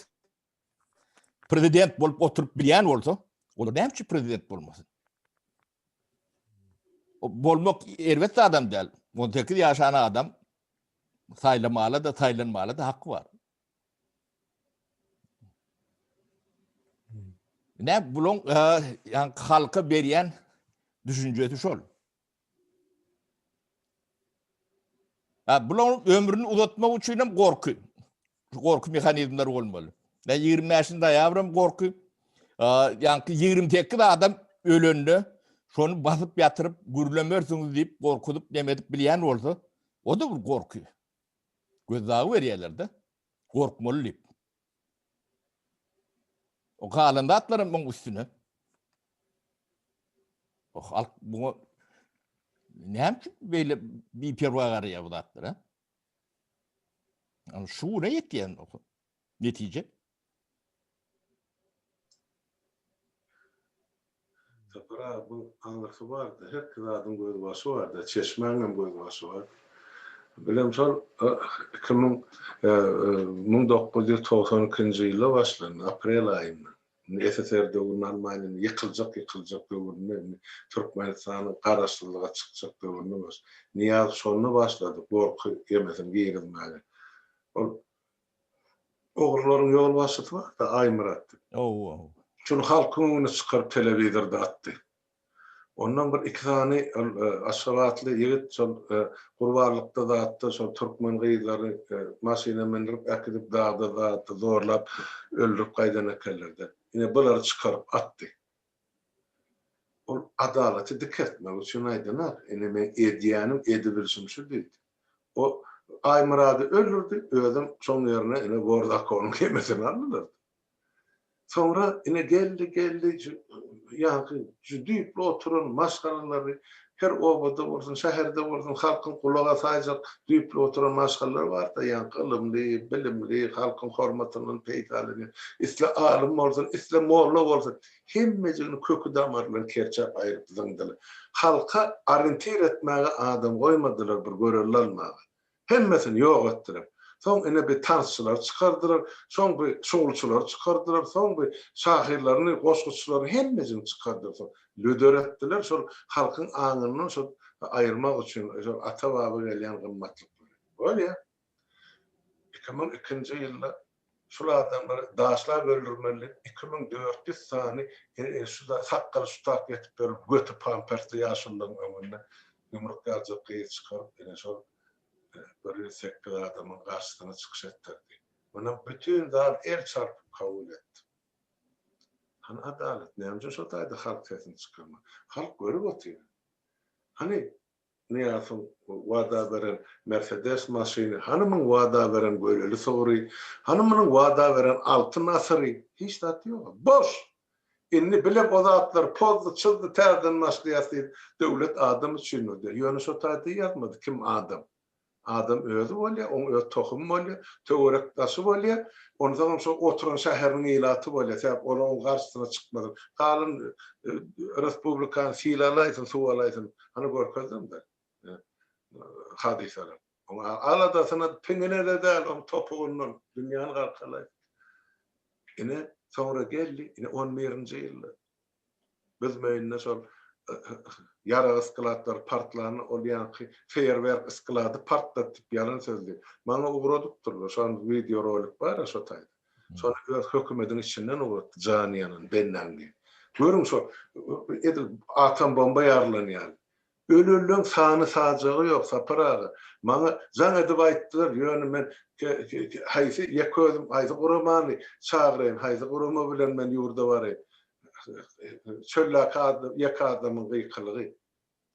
prezident bolup oturup bilýän bolsa, olar näme prezident bolmasyn? O bolmak elbette adam değil. 18 yaşanan adam saylamalı da saylanmalı da hakkı var. Ne bulun yani halka beriyen düşüncesi şol. Bulun ömrünü uzatmak için korku. Korku mekanizmleri olmalı. Ne 20 yaşında yavrum korku. Yani 28 adam ölündü. Şonu basıp yatırıp gürlemörsünüz deyip korkutup demedip bilyen olsa o da bir korku. Göz dağı veriyorlar da korkmalı deyip. O kalında atlarım bunun üstüne. O halk bunu ne yapayım böyle bir pervagar ya bu da atlara. Yani şu ne yetti yani o netice. Tapara bu anlısı vardı. Her kızadın göz başı vardı. Çeşmenin göz başı var. Bilem sol 1992 yılda başlandı. April ayında. SSR dövrünün Almanya'nın yıkılacak dövrünün Türkmenistan'ın karşılığa çıkacak dövrünün var. Niyaz sonuna başladı. Korku yemesin giyrilmeli. Oğurların yol başıtı var da Aymırat'tı. Şunu halkın önüne çıkarıp televizörde attı. Ondan bir iki tane aşavatlı yigit kurvarlıkta da attı. Türkmen gıyıları masine mendirip ekidip dağda da attı. Zorlap öldürüp kaydan ekerlerdi. Yine bunları çıkarıp attı. O adaleti diketmek için aydılar. Yine ben ediyenim edebilsin şu değil. O Aymırat'ı öldürdü. Öldüm son yerine yine borda konuk yemesini aldılar. Sonra yine geldi yani düýüp oturun maşgalaları her obada bolsun, şäherde bolsun, halkyň kulağa saýjak düýüp oturan maşgalalar bar da yani gylymly, bilimli, halkyň hormatynyň peýdalyny, isle alim bolsun, isle molla bolsun, hemmejini kökü damarlar kerçep aýryp zyňdylar. Halka orientir etmäge adam goýmadylar bir görelilmagy. Hemmesini ýok etdiler. Son ene bir tansçılar çıkardılar, son bir şoğulçular çıkardılar, son bir şahirlerini, koşkuçuları hemmesini çıkardılar. Son lödör ettiler, son halkın ağını son ayırmak için ata babı gelen kımmatlık böyle. Öyle ya. 2002 yılda şu adamları dağışlar öldürmeli, 2400 tane şu da sakkalı şu takip etip böyle götü pampertli yaşından önünde yumruk yazıp kıyı çıkarıp yine sonra böyle sektir adamın karşısına çıkış ettirdi. Ona bütün dağın el çarpıp kabul etti. Hani adalet neymiş o şotaydı halk sesini çıkarma. Halk görüp oturuyor. Hani ne yapın vada veren Mercedes maşini, hanımın vada veren böyleli soğuru, hanımının vada veren altın asırı, hiç de yok. Boş. İnni bile bozatlar, pozdu, çıldı, terden başlayasıydı. Devlet adam için o diyor. Yönü şotaydı yazmadı. Kim adam? Adam özü bolýar, oň öz tohum bolýar, töwerekdaşy bolýar. Ondan soň oturan şäheriniň ilaty bolýar. Sebäp onuň garşysyna çykmady. Galyn respublikan silalaýsyn, suwalaýsyn. Hani görkezdim-de. Hadiseler. Aladasyna piňine de däl, oň topugundan dünýäni garkalaýdy. Ine sonra geldi, ine 11-nji ýylda. Biz meýnine şol yara ıskılatlar partlarını olýanky feýerwerk ıskılady partlatyp yalan sözli. Maňa uğradykdyrlar. Şu an video rolik bar ya şo taýda. Sonra öz hökümetiň içinden uğratdy Janyanyň bennangy. Görüň şo atom bomba ýarlanýar. Ölüllüň sany sajagy ýok saparagy. Maňa jan edip aýtdylar, ýöne men haýsy ýeközüm haýsy guramany çağırayım, haýsy gurama bilen men ýurda barý. Çöllük adam, yak adamın gıykılığı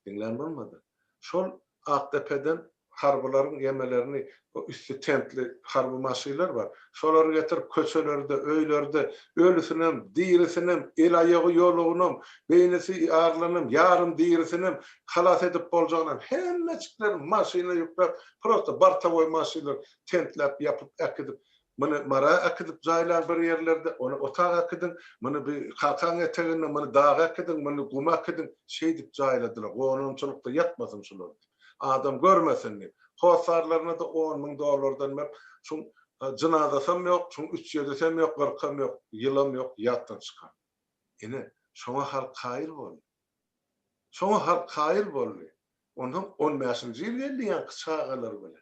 dinlen olmadı. Şol AKDP'den harbylaryň yemelerini o üstü tentli harby maşylar bar. Şolary getirip köçelerde, öýlerde ölüsinem, dirisinem, el aýagy ýolugynym, beýnesi ağırlanım, yarım dirisinem halas edip boljagyna hemmeçikler maşyna ýüklep, prosta bartagoy maşylar tentlep ýapyp ekidip bunu mara akıdıp zaylar bir yerlerde, onu otağa akıdın, bunu bir kalkan eteğine, bunu dağa akıdın, bunu kuma akıdın, şey dip zayladılar. O onunçulukta yatmasın şunlar. Adam görmesin diye. Hosarlarına da 10.000 dolardan ben, şun cınadasam yok, şun 3 yedesem yok, korkam yok, yılam yok, yattan çıkar. Yine, şuna halk hayır oldu. Şuna halk hayır oldu. Ondan 15. yıl geldi yani kısağalar böyle.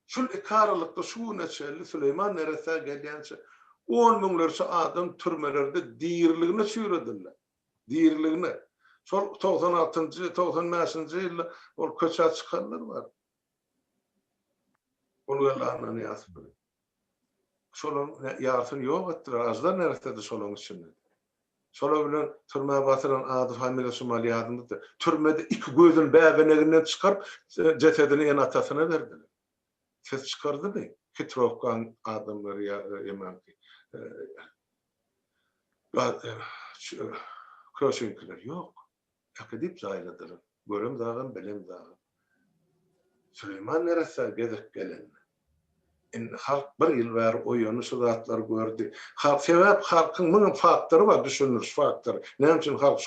Şul ikarlykda şu neçeli Süleyman nerese gelýänçe 10 miňlerçe adam türmelerde diýirligine sürediler. Diýirligine. Şol 96-njy, 95-nji ýylda ol köçä çykanlar bar. Onlarla ýasyp. Şolun ýasyny ýok etdir. Azdan nerede şolun içinde. Şola bilen türme batyran ady familiýa Somali adymdy. Türmede iki gözün bäbeneginden çykaryp cesedini en atasyna berdiler. Ses çıkardı mı? Kitrovkan adamları yaman ki. Kroşenkiler yok. Akadip zayladılar. Görüm dağın, belem dağın. Süleyman neresi gezip gelen? Halk bir yıl var oyunu sudatlar gördü. Sebep halkın bunun faktörü var, düşünürüz faktörü. Ne için halk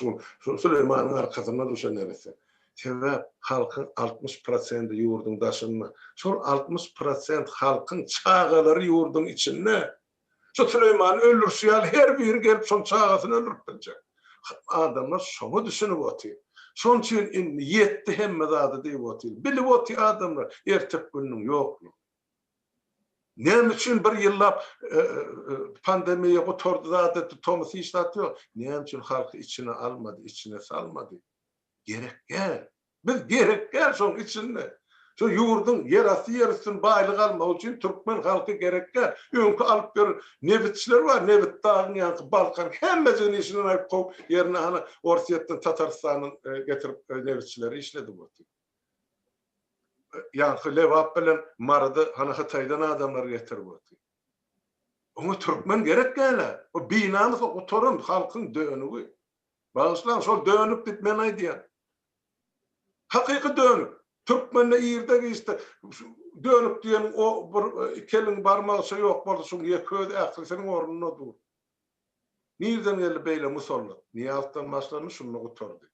Süleyman'ın arkasına düşen neresi? Sebep halkın 60% yurdun daşınma. Şol 60% halkın çağaları yurdun içinde. Şu Süleyman öldürsüyal her bir gelip son çağasını öldürtecek. Adamlar şonu düşünüp otuyor. Şon için yetti hemme zadı deyip otuyor. Bilip otuyor adamlar ertek günün yokluğu. Ne için bir yıllap pandemiye oturdu zaten Thomas'ı işletiyor. Ne için halkı içine almadı, içine salmadı. Gerek gel. Biz gerek gel son içinde. Şu yurdun yerası yarısın baylık alma için Türkmen halkı gerek gel. Önkü alıp görün. Nevitçiler var. Nevit dağın yankı Balkan. Hemmezin işinin ayıp kov yerine hani Orsiyetten Tataristan'ın getirip nevitçileri işledi bu. Yankı Levap bilen Marı'da hani Hatay'dan adamlar getirip bu. Onu Türkmen gerek gel. O binanı oturun halkın dönüğü. Bağışlan sol dönüp bitmenay diyen. Hakiki dönüp. Türkmenle iyirde işte dönüp diyen o bir kelin barmağısı yok bolsa şun yeköyde aklı senin ornuna dur. Nirden geldi beyle musallat. Niye alttan başlarını şunla oturdu.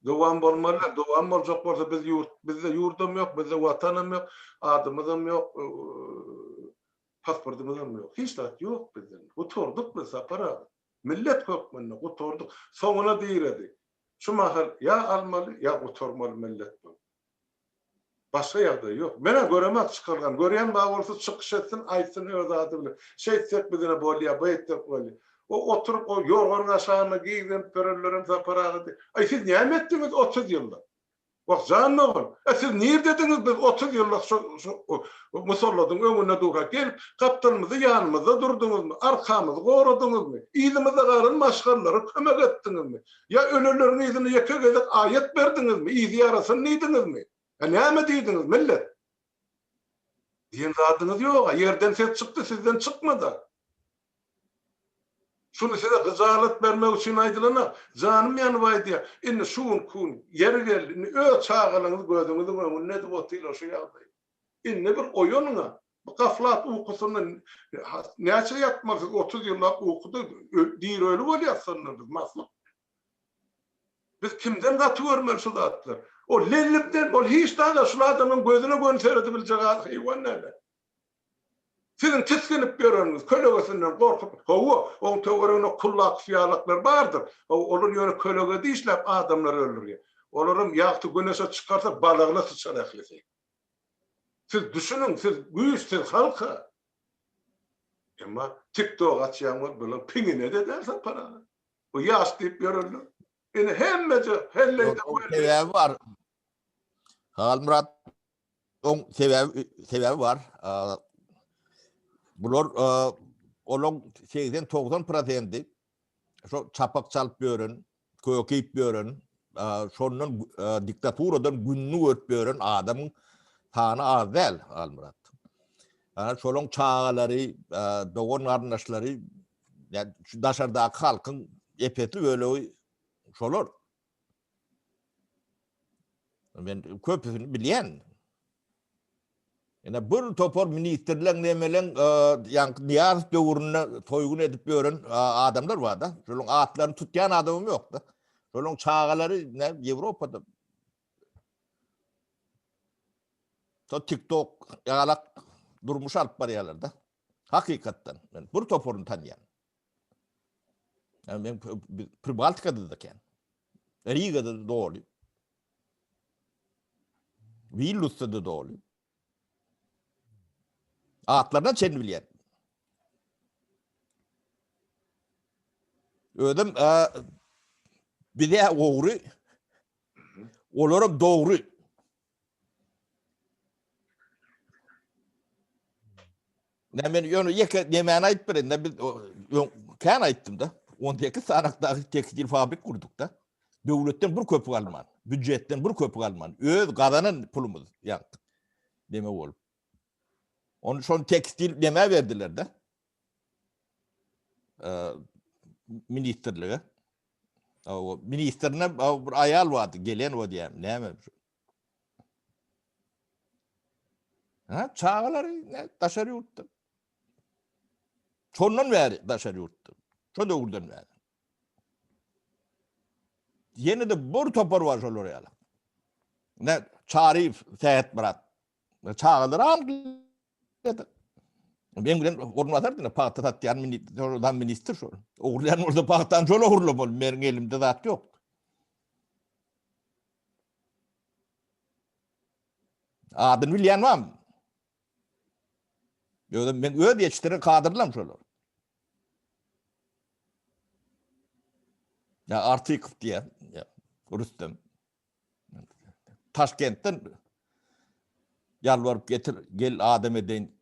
Doğan bolmalı, doğan bolacak bolsa bizde yurdum yok, bizde vatanım yok, adımızım yok, pasportumuzum yok. Hiç de yok bizden. Oturduk biz para. Millet kökmenine oturduk. Sonuna değirdi. Şu mahal ya almalı ya oturmalı millet bu. Başka yerde yok. Mene göremek çıkargan. Göreyen bağ olsa çıkış etsin, aytsın öz adı bile. Şey etsek bizine bolya, bu ettik bolya. O oturup o yorganın aşağına giydim, pörüllerim saparağı. Ay siz niye ettiniz 30 yılda? Bak canlı olun. Siz niye dediniz biz 30 yıllık musalladın önüne doğru gelip kaptanımızı yanımızda durdunuz mu? Arkamızı korudunuz mu? İyiliğimize karın maşgalları kömek ettiniz mi? Ya ölülerin iyiliğini yakık edip ayet verdiniz mi? İyiliği arasını neydiniz mi? Ne mi deydiniz millet? Diyen adınız yok. Yerden ses çıktı sizden çıkmadı. Şunu size kızalet vermek için aydılana, canım yanı vaydı ya, inni şuun kun, yeri geldi, inni öğ çağalınız gözünüzün önüne de otuyla şu yağdayım. İnni bir oyununa, bu kaflat uykusundan, ne açı yatmazsınız, 30 yıllık uykuda, değil öyle var yatsınız, maslı. Biz kimden katı görmeli şu dağıtlar? O lellipten, o hiç daha da şu adamın gözüne gönseredebilecek hayvan nerede? Sizin tiskinip görünüz, kölögesinden korkup, onun teorine kullak fiyalaklar vardır. Olur yönü kölöge deyişler, adamlar öldürüyor. Olurum yaktı güneşe çıkarsa balığına sıçar eklesi. Siz düşünün, siz güyüş, siz halka. Ama TikTok açıyan böyle pingine de derse para. O yaş deyip görünür. Yani hemmece, helleyde o sebebi var. Halmurat, onun sebebi var. Bunlar onun şeyden 90% şu çapak çalıp görün, kökeyip görün, şonun diktaturadan gününü ötüp görün adamın Tanı az değil Almurat. Yani şolun çağaları, doğun arnaşları, yani şu daşardaki halkın epeti öyle şolur. Ben köpüsünü bilen. Yani bir topor ministerlen nemelen yani niyaz döwrüne toygun edip bören adamlar var da. Şolun atlarını tutyan adamım yok da. Şolun çağaları ne Avrupa'da. To TikTok yagalak durmuş alıp baryalar da. Hakikaten. Yani bir toporunu tanıyan. Yani ben Pribaltika'da da ken. Riga'da da doğru. Vilnius'ta da doğru. Atlardan çeni bilen. Ödüm bir de doğru. Olarak doğru. Ne ben yönü yemeğine ait bir ne bir kan aittim da. Ondaki sanaktaki tekstil fabrik kurduk da. Devletten bir köpük alman. Bütçetten bir köpük alman. Öz kazanan pulumuz yaktık. Deme olup. Onun son tekstil deme verdiler de. Ministerliğe. O ministerine bir ayal vardı. Gelen o diyeyim. Ne mi? Ha, çağları ne? Taşarı yurttu. Sondan veri taşarı yurttu. Çok da oradan veri. Yeni de bir topar var şol oraya. Ne çağrı seyahat bırak. Çağları hangi? Ben bilen orun atardı ne pahta tatyan minister şol. Oğurlayan orada pahtan şol oğurlam ol. Benim elimde zat yok. Adını bilen var mı? Ben öyle yetiştiren kadırlam şol. Ya artık diye. Ya, Rüstem. Taşkent'ten yalvarıp getir, gel Adem'e deyin,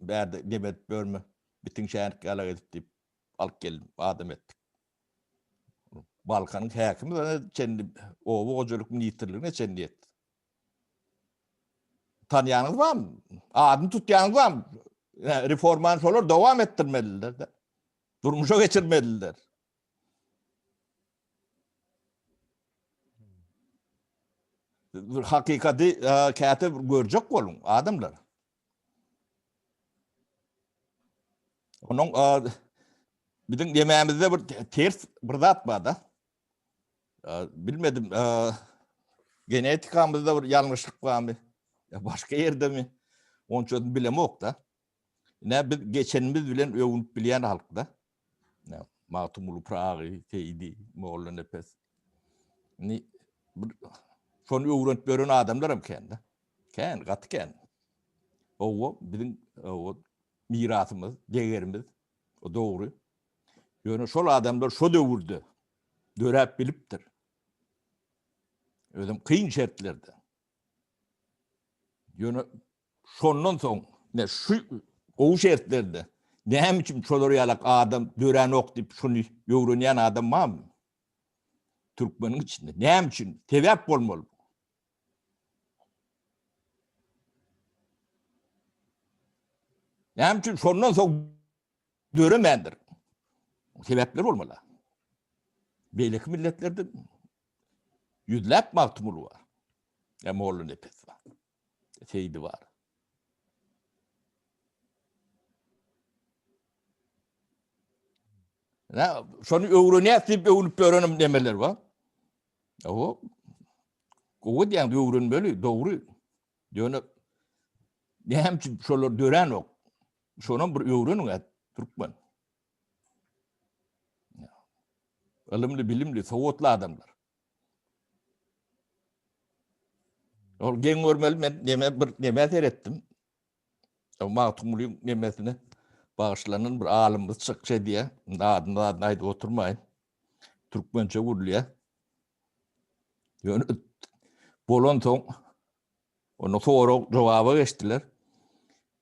demet bölme, bütün şehirki ala edip deyip, alıp geldim, Adem ettik. Balkan'ın hakimi de kendi, oğlu hocalık ministerliğine kendi etti. Tanıyanınız var mı? Adını tutyanınız var mı? Yani reforman olur, devam ettirmeliler de. Durmuşa geçirmeliler. Hakikati kağıtı görecek olun adamlar. Onun bizim yemeğimizde bir ters bir zat var da. Bilmedim genetikamızda bir yanlışlık var mı? Ya başka yerde mi? Onun için bilemi yok da. Ne biz geçenimiz bilen övünüp bilen halkta. Ne Matumulu Prağı, Teydi, Moğollu Nepes. Ni son öğrenip gören adamlarım kendi. Kendi, katı kendi. O bizim o mirasımız, değerimiz. O doğru. Yani şol adamlar şu dövürdü. Dörep biliptir. Ödüm kıyın şartlarda. Yani şondan son ne şu o şartlarda ne hem için şoları yalak adam dören ok deyip şunu yoğranayan adam var mı? Türkmen'in içinde. Ne hem için? Tevap olmalı. Ne hem için şondan son döremendir. Sebepler olmalı. Beylik milletlerde yüzlep mahtumulu var. Ya Moğollu Nepes var. Seydi var. Ya şunu öğrenip öğrenip öğrenim demeler var. O diyen öğren böyle doğru. Yani ne hem ki şolar dören yok. Şunun bir öğrenin et Türkmen. Ilimli bilimli savutlu adamlar. O gen görmeli ben neme seyrettim. Mahtumuluyum nemesine bağışlanan bir alımız çıkça diye. Adına oturmayın. Türkmençe vurluyor. Yani bolon son onu sonra cevabı geçtiler.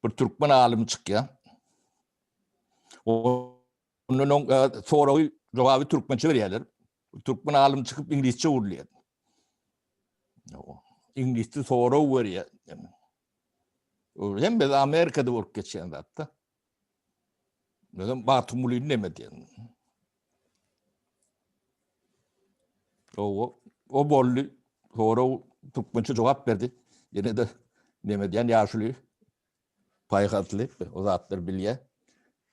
Bir Türkmen alımı çıkıyor. Onun sonra cevabı Türkmençe veriyorlar. Türkmen alımı çıkıp İngilizce vurluyor. İngilizce sonra veriyor. Hem de Amerika'da olup geçen hatta. Neden Batımul'u neme diyen. O bollu sonra Türkmençe cevap verdi. Yine de neme diyen yaşlı paykatlı o zatlar bilye.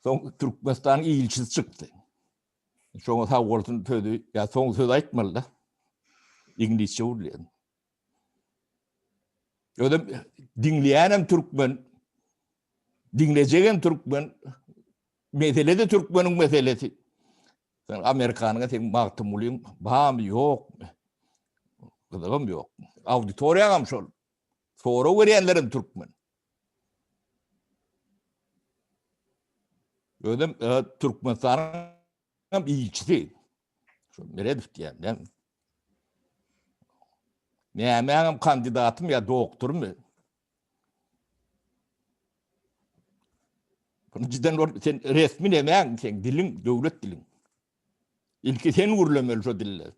Son Türkmenistan'ın ilçisi çıktı. Sonra sağ olsun söyledi. Ya son söz aytmalı da. İngilizce oluyor. Öyle dinleyenem Türkmen, dinleyeceğim Türkmen, mesele de Türkmen'in meselesi. Sen Amerikan'a sen baktım olayım, bağım yok, kızım yok. Auditoriyam şol. Sonra verenlerin Türkmen. Öyle Türkmenistan'ın ilçisi. Şu Meredith diyeyim. Yani. Ne hemen kandidatım ya doktorum mu? Cidden sen resmi demeyen sen dilin, devlet dilin. İlki sen vurulamalı şu dille.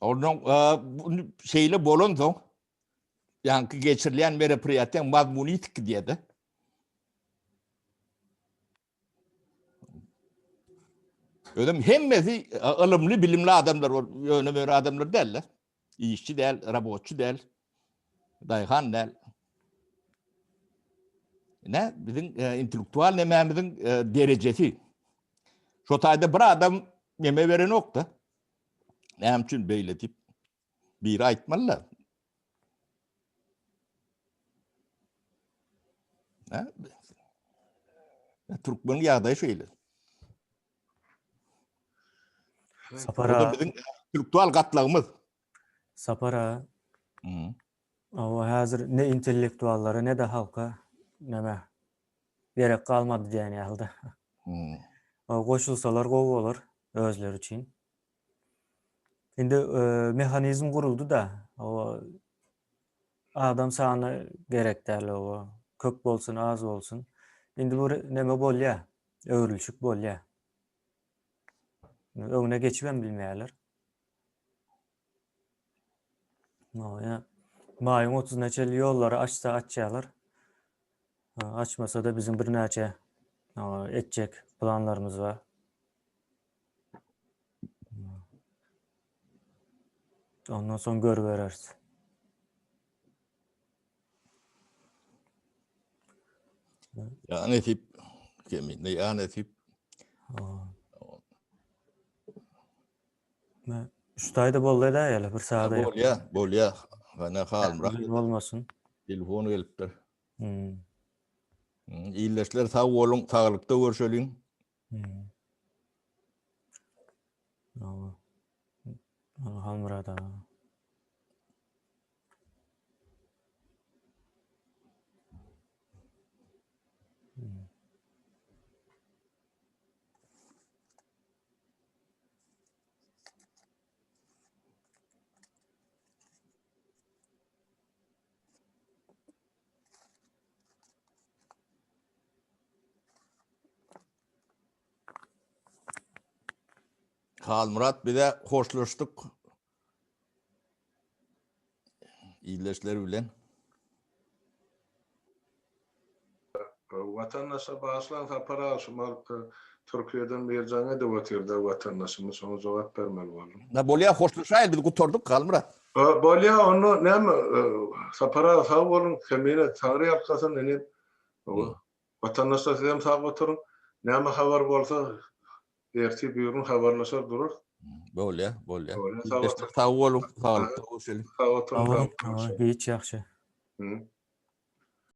Oradan bunu şeyle bolon son. Yankı geçirilen merepiyatın mazmunitik diye de. Öyle hemmesi ılımlı, bilimli adamlar var. Öyle böyle adamlar derler. İşçi değil, robotçu değil. Dayhan değil. Ne? Bizim intelektüel nememizin derecesi. Şu tayda bir adam neme veren nokta. Ne için böyle tip bir aytmalılar. Ne? Türkmen'in yağda şöyle. O da Sapara, bizim intelektüel katlağımız. sapara, Hı. o hazır ne intellektuallara ne de halka neme gerek kalmadı diyen halde. Hı. O koşulsalar gowy olur özleri için. Şimdi mekanizm kuruldu da o adam sağına gerek derli o. Köp bolsun, az olsun. Şimdi bu neme bol ya, öğrülüşük bol ya. Öne geçiben bilmeyeler. O ya. Mayın 30 neçeli yolları açsa açacaklar. Açmasa da bizim bir neçe edecek planlarımız var. Ondan sonra görüveririz. Yani tip kemikli yani tip. Şu tayda bol da ya bir sahada yok. Bol ya. Bana kalmırak. Olmasın. Telefonu eliptir. Hmm. İyileşler sağ olun, sağlıkta görüşelim. Halmırada. Halmurat bir de hoşlaştık. İyileşler bilen. Vatandaşa bağışlanan tapara şumal Türkiye'den bir canı da vatirde vatandaşımız ona cevap vermeli oldum. Na bolya hoşlaşaydı biz kutorduk Halmurat. Bolya onu ne mi sapara sağ olun kemine tarih arkasın ne vatandaşlar sizem sağ oturun ne mi haber olsa erti buyurun haberleşir durur. Bolya. Bolya, İyileşler sağ olun, sağlıkta görüşelim. Sağ oturun. Hiç yaxşı. Hı.